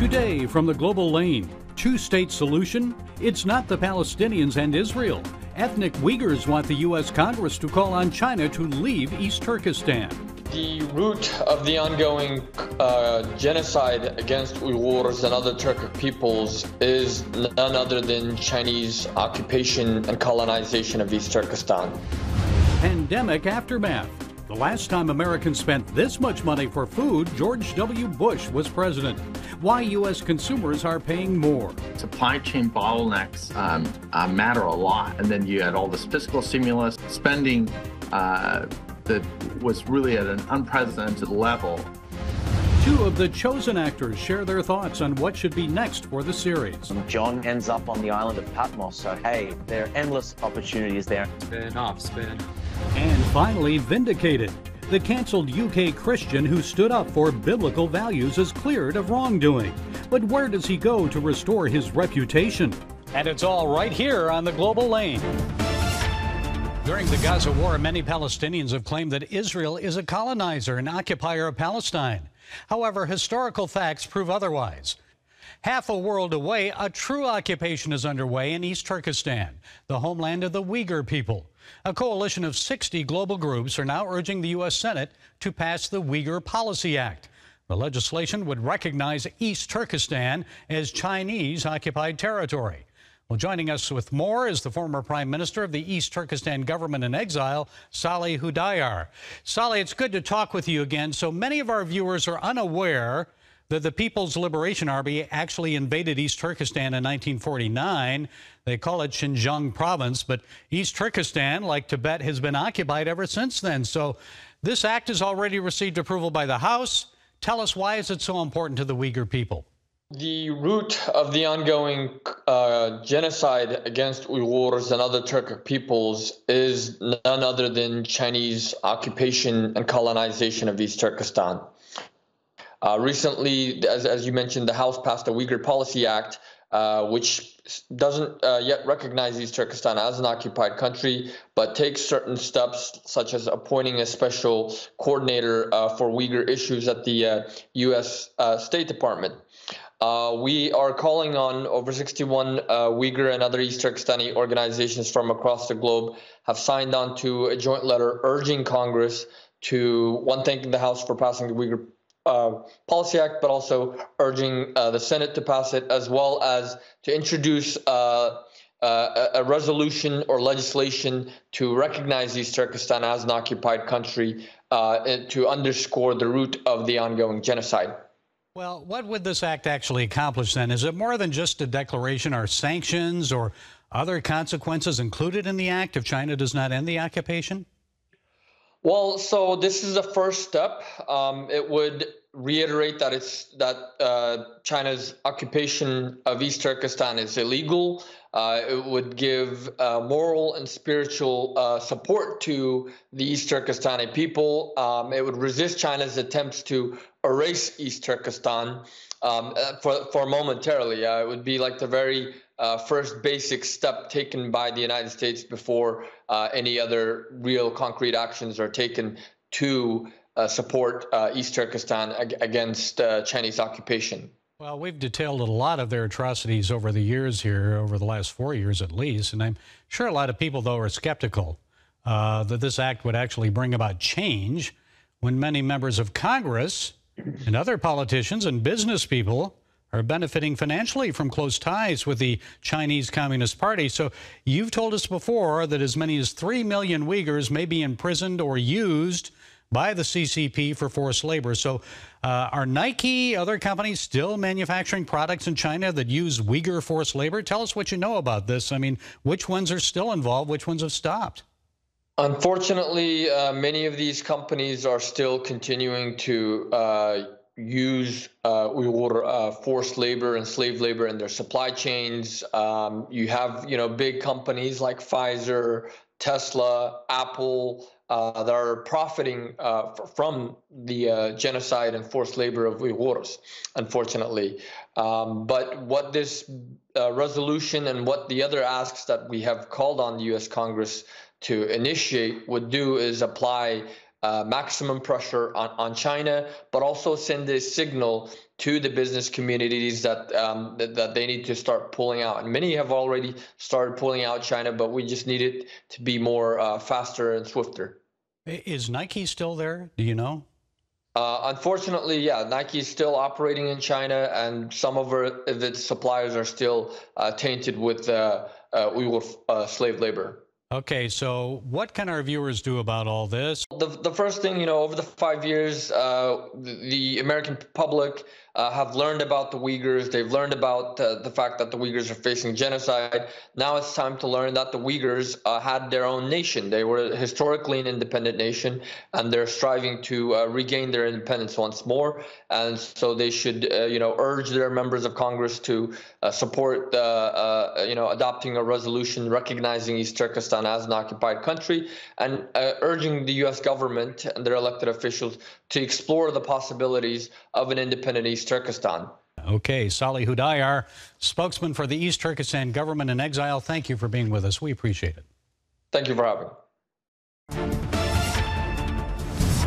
Today from the Global Lane, two-state solution? It's not the Palestinians and Israel. Ethnic Uyghurs want the U.S. Congress to call on China to leave East Turkestan. The root of the ongoing genocide against Uyghurs and other Turkic peoples is none other than Chinese occupation and colonization of East Turkestan. Pandemic aftermath. The last time Americans spent this much money for food, George W. Bush was president. Why U.S. consumers are paying more. Supply chain bottlenecks matter a lot. And then you had all this fiscal stimulus spending that was really at an unprecedented level. Two of the chosen actors share their thoughts on what should be next for the series. John ends up on the island of Patmos, so hey, there are endless opportunities there. Spin. And finally, vindicated. The canceled UK Christian who stood up for biblical values is cleared of wrongdoing. But where does he go to restore his reputation? And it's all right here on the Global Lane. During the Gaza war, many Palestinians have claimed that Israel is a colonizer and occupier of Palestine. However, historical facts prove otherwise. Half a world away, a true occupation is underway in East Turkestan, the homeland of the Uyghur people. A coalition of 60 global groups are now urging the U.S. Senate to pass the Uyghur Policy Act. The legislation would recognize East Turkestan as Chinese-occupied territory. Well, joining us with more is the former Prime Minister of the East Turkestan government in exile, Salih Hudayar. Salih, it's good to talk with you again. So many of our viewers are unaware that the People's Liberation Army actually invaded East Turkestan in 1949. They call it Xinjiang province, but East Turkestan, like Tibet, has been occupied ever since then. So this act has already received approval by the House. Tell us, why is it so important to the Uyghur people? The root of the ongoing genocide against Uyghurs and other Turkic peoples is none other than Chinese occupation and colonization of East Turkestan. Recently, as you mentioned, the House passed a Uyghur Policy Act, which doesn't yet recognize East Turkestan as an occupied country, but takes certain steps, such as appointing a special coordinator for Uyghur issues at the U.S. State Department. We are calling on over 61 Uyghur and other East Turkestani organizations from across the globe have signed on to a joint letter urging Congress to, one, thanking the House for passing the Uyghur Policy Act, but also urging the Senate to pass it, as well as to introduce a resolution or legislation to recognize East Turkestan as an occupied country to underscore the root of the ongoing genocide. Well, what would this act actually accomplish then? Is it more than just a declaration? Are sanctions or other consequences included in the act if China does not end the occupation? Well, so this is the first step. It would reiterate that China's occupation of East Turkestan is illegal. It would give moral and spiritual support to the East Turkestani people. It would resist China's attempts to erase East Turkestan for momentarily. It would be like the very first basic step taken by the United States before any other real concrete actions are taken to support East Turkestan against Chinese occupation. Well, we've detailed a lot of their atrocities over the years here, over the last 4 years at least, and I'm sure a lot of people, though, are skeptical that this act would actually bring about change when many members of Congress and other politicians and business people are benefiting financially from close ties with the Chinese Communist Party. So you've told us before that as many as 3 million Uyghurs may be imprisoned or used by the CCP for forced labor. So are Nike, other companies still manufacturing products in China that use Uyghur forced labor? Tell us what you know about this. I mean, which ones are still involved? Which ones have stopped? Unfortunately, many of these companies are still continuing to use Uyghur forced labor and slave labor in their supply chains. You have, big companies like Pfizer, Tesla, Apple that are profiting from the genocide and forced labor of Uyghurs, unfortunately. But what this resolution and what the other asks that we have called on the U.S. Congress to initiate would do is apply maximum pressure on China, but also send a signal to the business communities that that they need to start pulling out. And many have already started pulling out China, but we just need it to be more faster and swifter. Is Nike still there? Do you know? Unfortunately, yeah, Nike is still operating in China, and some of its suppliers are still tainted with Uyghur slave labor. Okay, so what can our viewers do about all this? The first thing, over the 5 years, the American public have learned about the Uyghurs. They've learned about the fact that the Uyghurs are facing genocide. Now it's time to learn that the Uyghurs had their own nation. They were historically an independent nation, and they're striving to regain their independence once more. And so they should, urge their members of Congress to support, adopting a resolution recognizing East Turkestan as an occupied country, and urging the U.S. government and their elected officials to explore the possibilities of an independent East Turkestan. Okay, Salih Hudayar, spokesman for the East Turkestan government in exile. Thank you for being with us. We appreciate it. Thank you for having me.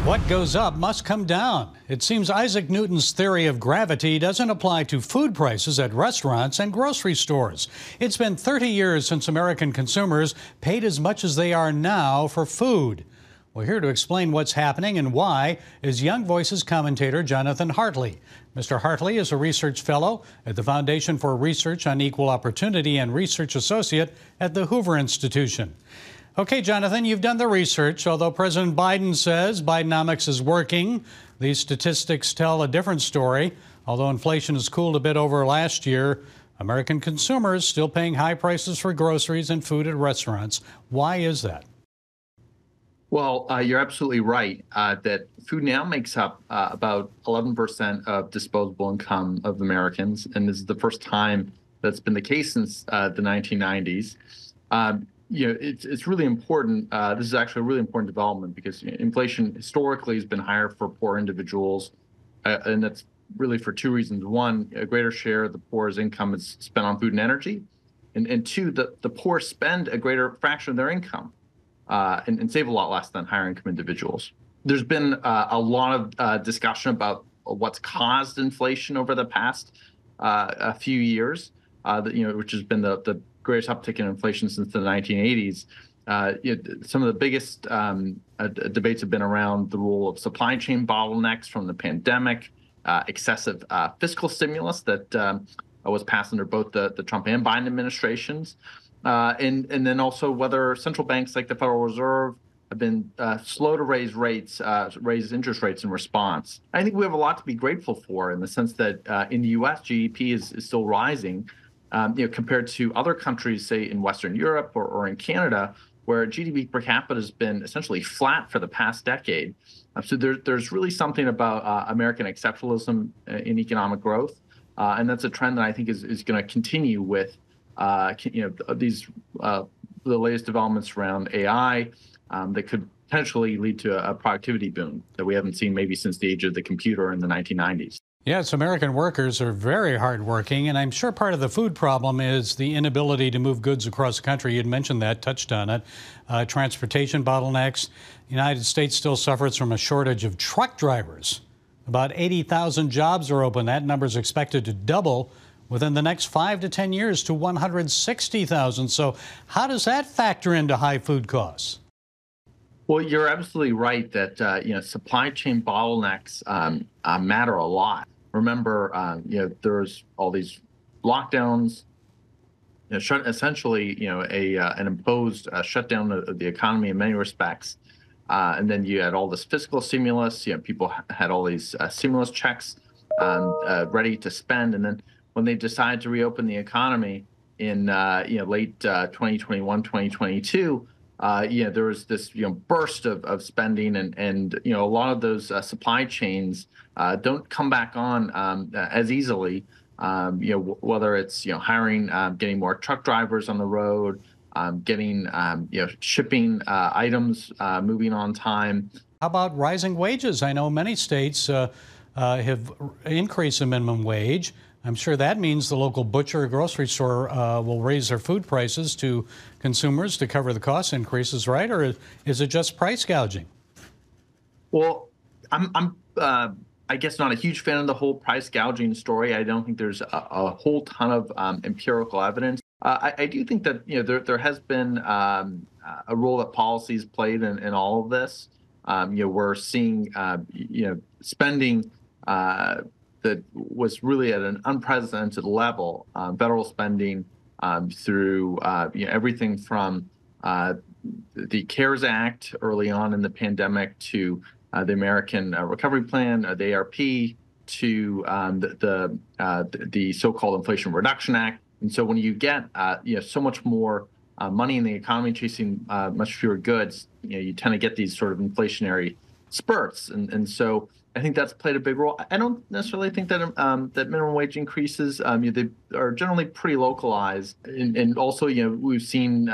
What goes up must come down. It seems Isaac Newton's theory of gravity doesn't apply to food prices at restaurants and grocery stores. It's been 30 years since American consumers paid as much as they are now for food. Well, here to explain what's happening and why is Young Voices commentator Jonathan Hartley. Mr. Hartley is a research fellow at the Foundation for Research on Equal Opportunity and research associate at the Hoover Institution. Okay, Jonathan, you've done the research. Although President Biden says Bidenomics is working, these statistics tell a different story. Although inflation has cooled a bit over last year, American consumers still paying high prices for groceries and food at restaurants. Why is that? Well, you're absolutely right that food now makes up about 11% of disposable income of Americans, and this is the first time that's been the case since the 1990s. It's really important. This is actually a really important development because inflation historically has been higher for poor individuals, and that's really for two reasons. One, a greater share of the poor's income is spent on food and energy, and two, the poor spend a greater fraction of their income and save a lot less than higher income individuals. There's been a lot of discussion about what's caused inflation over the past a few years, which has been the greatest uptick in inflation since the 1980s. Some of the biggest debates have been around the role of supply chain bottlenecks from the pandemic, excessive fiscal stimulus that was passed under both the Trump and Biden administrations, and then also whether central banks like the Federal Reserve have been slow to raise interest rates in response. I think we have a lot to be grateful for in the sense that in the U.S., GDP is still rising. Compared to other countries, say in Western Europe or in Canada, where GDP per capita has been essentially flat for the past decade. So there's really something about American exceptionalism in economic growth, and that's a trend that I think is going to continue with the latest developments around AI that could potentially lead to a productivity boom that we haven't seen maybe since the age of the computer in the 1990s. Yes, American workers are very hardworking, and I'm sure part of the food problem is the inability to move goods across the country. You'd mentioned that, touched on it. Transportation bottlenecks. The United States still suffers from a shortage of truck drivers. About 80,000 jobs are open. That number is expected to double within the next 5 to 10 years to 160,000. So how does that factor into high food costs? Well, you're absolutely right that supply chain bottlenecks matter a lot. Remember, there's all these lockdowns, essentially, an imposed shutdown of the economy in many respects, and then you had all this fiscal stimulus. People had all these stimulus checks ready to spend, and then when they decided to reopen the economy in late 2021, 2022. There was this burst of spending, and a lot of those supply chains don't come back on as easily. Whether it's hiring, getting more truck drivers on the road, getting shipping items moving on time. How about rising wages? I know many states have increased the minimum wage. I'm sure that means the local butcher or grocery store will raise their food prices to consumers to cover the cost increases, right? Or is it just price gouging? Well, I guess not a huge fan of the whole price gouging story. I don't think there's a whole ton of empirical evidence. I do think that there has been a role that policies played in all of this. We're seeing spending that was really at an unprecedented level, federal spending through everything from the CARES Act early on in the pandemic to the American Recovery Plan, the ARP, to the so-called Inflation Reduction Act. And so when you get so much more money in the economy chasing much fewer goods, you tend to get these sort of inflationary spurts. And so I think that's played a big role. I don't necessarily think that that minimum wage increases. They are generally pretty localized, and also we've seen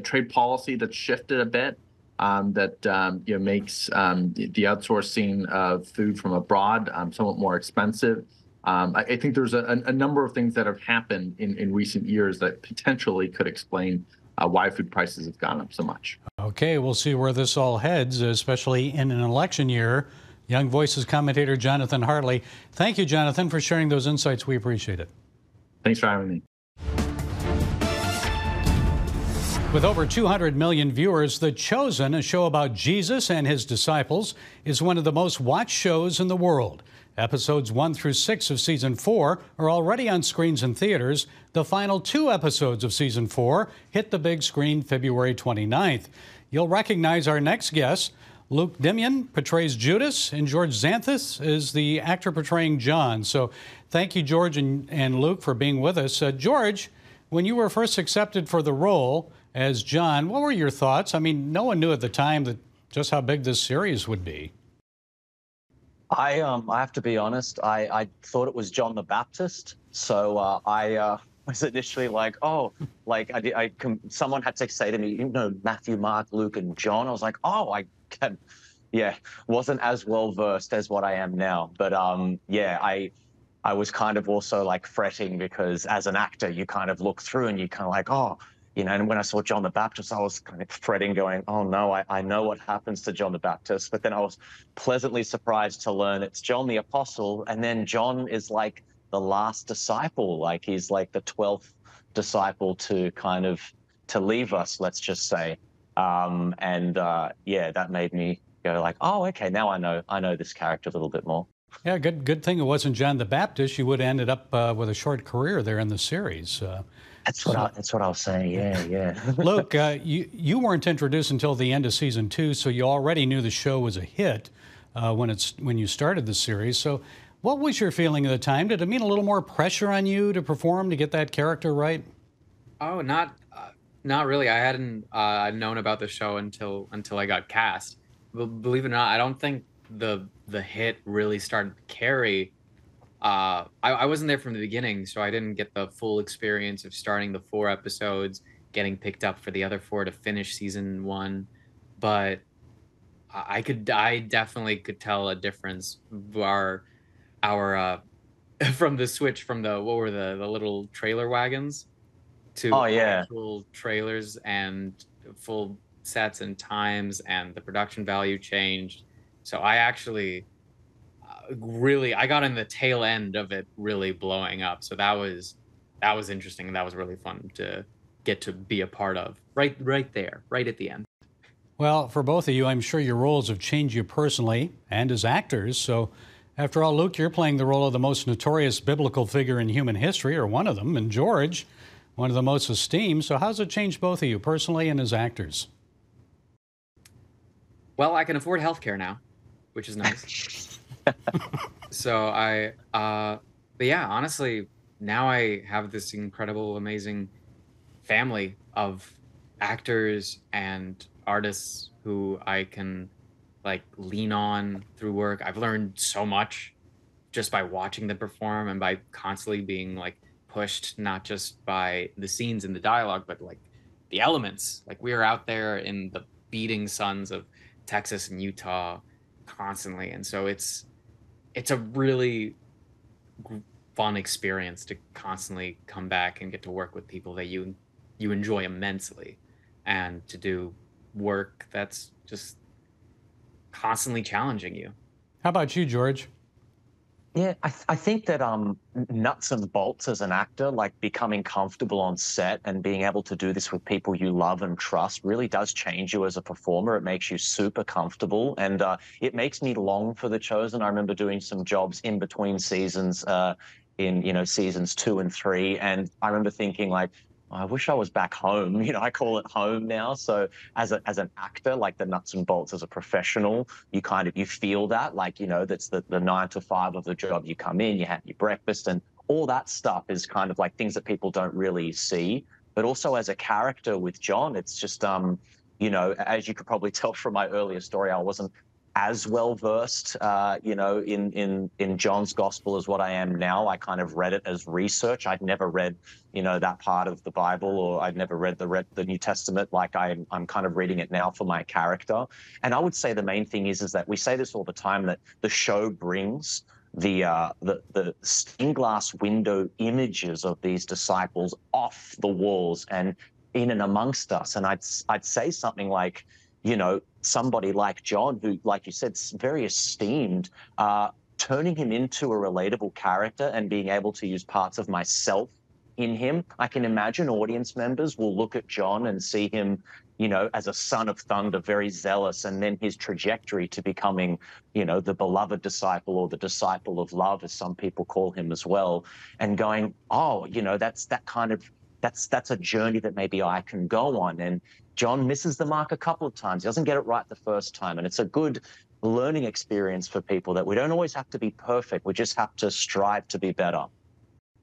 trade policy that's shifted a bit. That makes the outsourcing of food from abroad somewhat more expensive. I think there's a number of things that have happened in recent years that potentially could explain why food prices have gone up so much. Okay, we'll see where this all heads, especially in an election year. Young Voices commentator Jonathan Hartley. Thank you, Jonathan, for sharing those insights. We appreciate it. Thanks for having me. With over 200 million viewers, The Chosen, a show about Jesus and his disciples, is one of the most watched shows in the world. Episodes 1 through 6 of Season 4 are already on screens in theaters. The final 2 episodes of Season 4 hit the big screen February 29th. You'll recognize our next guest. Luke Dimion portrays Judas, and George Xanthus is the actor portraying John. So thank you, George and Luke, for being with us. George, when you were first accepted for the role as John, what were your thoughts? I mean, no one knew at the time that just how big this series would be. I have to be honest. I thought it was John the Baptist, so I was initially like, oh, like someone had to say to me, Matthew, Mark, Luke, and John. I was like, oh, wasn't as well versed as what I am now. But I was kind of also like fretting because as an actor, you kind of look through and you kind of like, oh. And when I saw John the Baptist, I was kind of fretting, going, oh, no, I know what happens to John the Baptist. But then I was pleasantly surprised to learn it's John the Apostle. And then John is like the last disciple, like he's like the 12th disciple to leave us, let's just say. That made me go like, oh, OK, now I know this character a little bit more. Yeah, good thing it wasn't John the Baptist. You would have ended up with a short career there in the series. That's what I was saying. Yeah. Luke, you weren't introduced until the end of season 2, so you already knew the show was a hit when you started the series. So, what was your feeling at the time? Did it mean a little more pressure on you to perform to get that character right? Oh, not really. I hadn't known about the show until I got cast. But believe it or not, I don't think the hit really started to carry. I wasn't there from the beginning, so I didn't get the full experience of starting the 4 episodes, getting picked up for the other 4 to finish season 1. But I definitely could tell a difference. Our from the switch from the little trailer wagons to actual trailers and full sets and times, and the production value changed. So I actually I got in the tail end of it really blowing up. So that was interesting, and that was really fun to get to be a part of right there, right at the end. Well, for both of you, I'm sure your roles have changed you personally and as actors. So after all, Luke, you're playing the role of the most notorious biblical figure in human history, or one of them, and George, one of the most esteemed. So how's it changed both of you personally and as actors? Well, I can afford healthcare now, which is nice. So but yeah, honestly, now I have this incredible, amazing family of actors and artists who I can like lean on through work. I've learned so much just by watching them perform and by constantly being like pushed, not just by the scenes and the dialogue, but like the elements. Like we are out there in the beating suns of Texas and Utah constantly. And so it's a really fun experience to constantly come back and get to work with people that you enjoy immensely, and to do work that's just constantly challenging you. How about you, George? Yeah, I think that nuts and bolts as an actor, like becoming comfortable on set and being able to do this with people you love and trust, really does change you as a performer. It makes you super comfortable, and it makes me long for The Chosen. I remember doing some jobs in between seasons, in seasons 2 and 3, and I remember thinking like, I wish I was back home. I call it home now. So as an actor, like the nuts and bolts as a professional, you feel that, like, that's the 9 to 5 of the job. You come in, you have your breakfast, and all that stuff is kind of like things that people don't really see. But also as a character with John, it's just, as you could probably tell from my earlier story, I wasn't as well versed, in John's gospel as what I am now. I kind of read it as research. I'd never read, that part of the Bible, or I'd never read the New Testament like I'm kind of reading it now for my character. And I would say the main thing is that we say this all the time, that the show brings the stained glass window images of these disciples off the walls and in and amongst us. And I'd say something like, somebody like John, who, like you said, is very esteemed, turning him into a relatable character and being able to use parts of myself in him. I can imagine audience members will look at John and see him, as a son of thunder, very zealous, and then his trajectory to becoming, the beloved disciple, or the disciple of love, as some people call him as well, and going, oh, that's a journey that maybe I can go on. And John misses the mark a couple of times. He doesn't get it right the first time. And it's a good learning experience for people, that we don't always have to be perfect. We just have to strive to be better.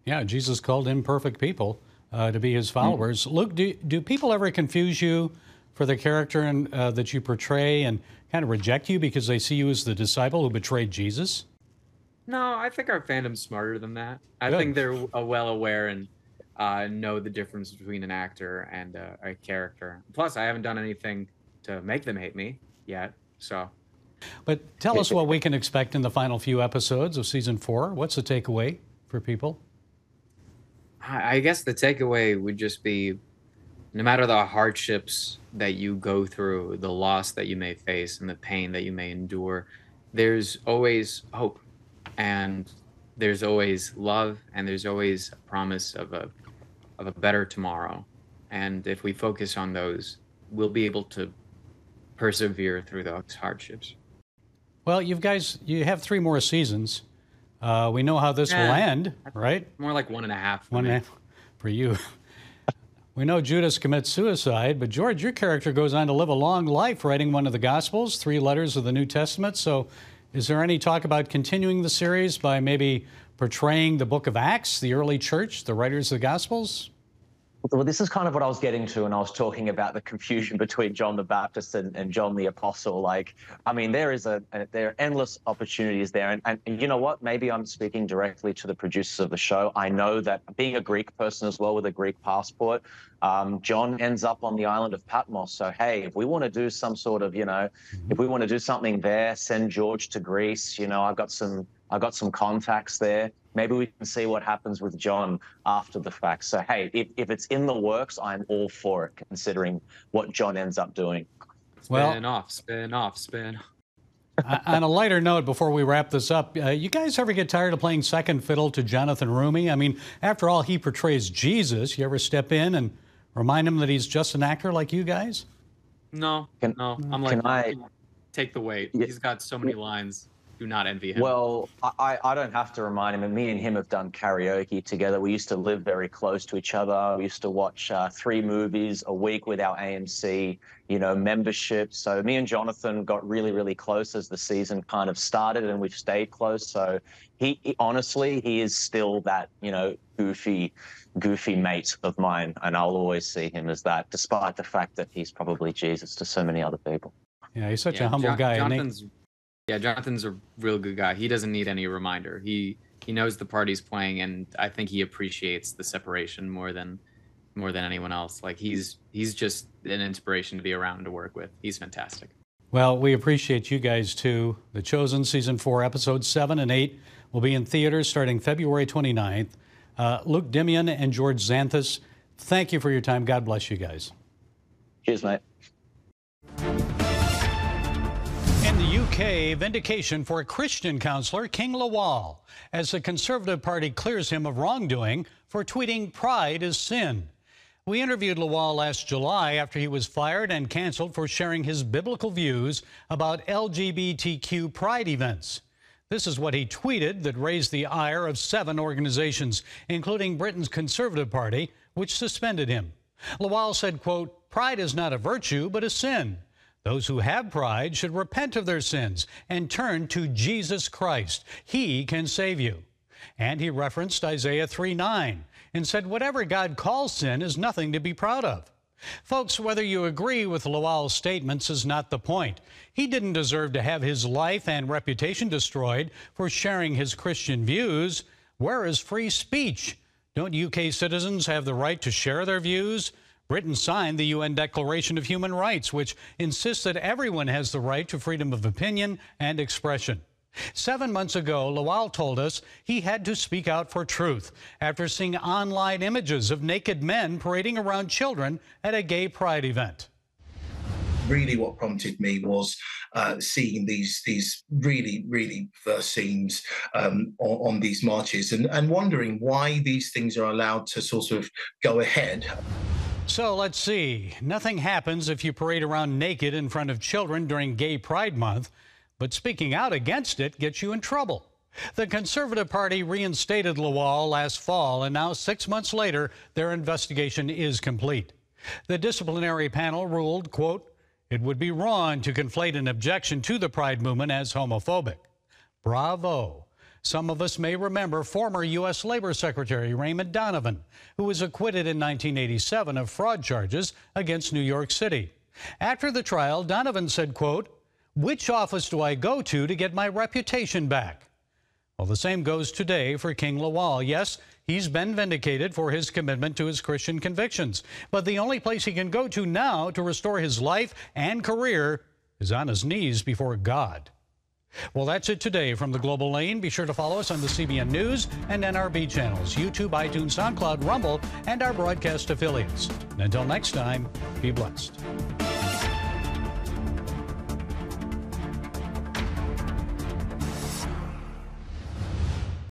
Yeah, Jesus called imperfect people to be his followers. Luke, do people ever confuse you for the character that you portray and kind of reject you because they see you as the disciple who betrayed Jesus? No, I think our fandom's smarter than that. I Good. think they're well aware and know the difference between an actor and a character. Plus, I haven't done anything to make them hate me yet, so. But tell us what we can expect in the final few episodes of season 4. What's the takeaway for people? I guess the takeaway would just be, no matter the hardships that you go through, the loss that you may face, and the pain that you may endure, there's always hope, and there's always love, and there's always a promise of a better tomorrow. And if we focus on those, we'll be able to persevere through those hardships. Well, you have 3 more seasons. We know how this will end, right? More like 1.5. One and a half for you. We know Judas commits suicide, but George, your character goes on to live a long life, writing one of the Gospels, 3 letters of the New Testament. So is there any talk about continuing the series by maybe portraying the book of Acts, the early church, the writers of the Gospels? Well, this is kind of what I was getting to when I was talking about the confusion between John the Baptist and John the Apostle. Like, I mean, there are endless opportunities there. And you know what? Maybe I'm speaking directly to the producers of the show. I know that, being a Greek person as well with a Greek passport, John ends up on the island of Patmos. So, hey, if we want to do some sort of, if we want to do something there, send George to Greece. I've got some contacts there. Maybe we can see what happens with John after the fact. So, hey, if it's in the works, I'm all for it, considering what John ends up doing. Spin off. On a lighter note, before we wrap this up, you guys ever get tired of playing second fiddle to Jonathan Rumi? I mean, after all, he portrays Jesus. You ever step in and remind him that he's just an actor like you guys? No. I'm like, take the weight. Yeah. He's got so many lines. Do not envy him. Well, I don't have to remind him. And me and him have done karaoke together. We used to live very close to each other. We used to watch 3 movies a week with our AMC, membership. So me and Jonathan got really, really close as the season kind of started, and we've stayed close. So he honestly is still that, goofy mate of mine. And I'll always see him as that, despite the fact that he's probably Jesus to so many other people. Yeah, he's such a humble guy. Jonathan's a real good guy. He doesn't need any reminder. He knows the part he's playing, and I think he appreciates the separation more than anyone else. Like, he's just an inspiration to be around to work with. He's fantastic. Well, we appreciate you guys too. The Chosen Season 4, Episodes 7 and 8 will be in theaters starting February 29th. Luke Dimian and George Xanthus, thank you for your time. God bless you guys. Cheers, mate. In the UK, vindication for Christian counselor King Lawal as the Conservative Party clears him of wrongdoing for tweeting "Pride is sin." We interviewed Lawal last July after he was fired and canceled for sharing his biblical views about LGBTQ pride events. This is what he tweeted that raised the ire of 7 organizations, including Britain's Conservative Party, which suspended him. Lawal said, quote, "Pride is not a virtue, but a sin. Those who have pride should repent of their sins and turn to Jesus Christ. He can save you." And he referenced Isaiah 3:9 and said whatever God calls sin is nothing to be proud of. Folks, whether you agree with Lawal's statements is not the point. He didn't deserve to have his life and reputation destroyed for sharing his Christian views. Where is free speech? Don't UK citizens have the right to share their views? Britain signed the UN Declaration of Human Rights, which insists that everyone has the right to freedom of opinion and expression. 7 months ago, Lawal told us he had to speak out for truth after seeing online images of naked men parading around children at a gay pride event. Really what prompted me was seeing these really first scenes on these marches and wondering why these things are allowed to sort of go ahead. So let's see. Nothing happens if you parade around naked in front of children during Gay Pride Month, but speaking out against it gets you in trouble. The Conservative Party reinstated Lawal last fall, and now 6 months later, their investigation is complete. The disciplinary panel ruled, quote, "It would be wrong to conflate an objection to the Pride movement as homophobic." Bravo. Some of us may remember former U.S. Labor Secretary Raymond Donovan, who was acquitted in 1987 of fraud charges against New York City. After the trial, Donovan said, quote, "Which office do I go to get my reputation back?" Well, the same goes today for King Lawal. Yes, he's been vindicated for his commitment to his Christian convictions, but the only place he can go to now to restore his life and career is on his knees before God. Well, that's it today from the Global Lane. Be sure to follow us on the CBN News and NRB channels, YouTube, iTunes, SoundCloud, Rumble, and our broadcast affiliates. And until next time, be blessed.